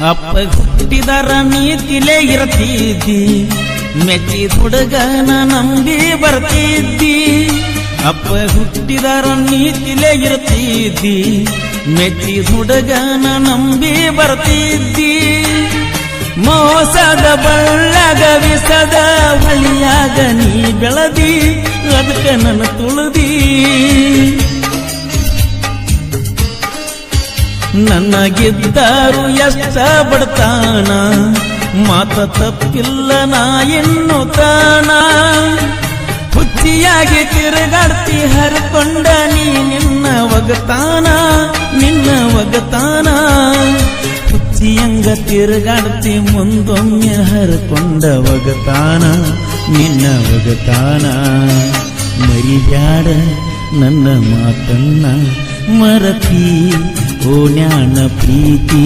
ಅಪ್ಪ ಹುಟ್ಟಿದರ ನೀತಿಲೇ ಇರ್ತಿದ್ದಿ, ಮೆಚ್ಚಿದ ಹುಡುಗನ ನಂಬಿ ಬರ್ತಿದ್ದಿ. ಅಪ್ಪ ಹುಟ್ಟಿದರ ನೀತಿಲೇ ಇರ್ತಿದ್ದಿ, ಮೆಚ್ಚಿದ ಹುಡುಗನ ನಂಬಿ ಬರ್ತಿದ್ದಿ. ಮೋಸದ ಬಳ್ಳಗ ವಿಸದ ಹೊಳಿಯಾಗ ನೀ ಬೆಳದಿ, ಅದಕ್ಕೆ ನನ್ನ ತುಳದಿ. ನನಗಿದ್ದಾರು ಎಷ್ಟ ಬಡತಾನ, ಮಾತ ತಪ್ಪಿಲ್ಲ ನಾ ಎನ್ನುತ್ತಾನ. ಹುಚ್ಚಿಯಾಗಿ ತಿರುಗಾಡ್ತಿ ಹರ್ಕೊಂಡ ನೀ ನಿನ್ನ ಒಗತಾನ, ನಿನ್ನ ಒಗತಾನ. ಹುಚ್ಚಿಯಂಗ ತಿರುಗಾಡ್ತಿ ಮುಂದೊಮ್ಮೆ ಹರ್ಕೊಂಡ ಒಗತಾನ, ನಿನ್ನ ಒಗತಾನ. ಮರಿಬ್ಯಾಡ ನನ್ನ ಮಾತನ್ನ ಮರತಿ ಓ ಜ್ಞಾನ ಪ್ರೀತಿ.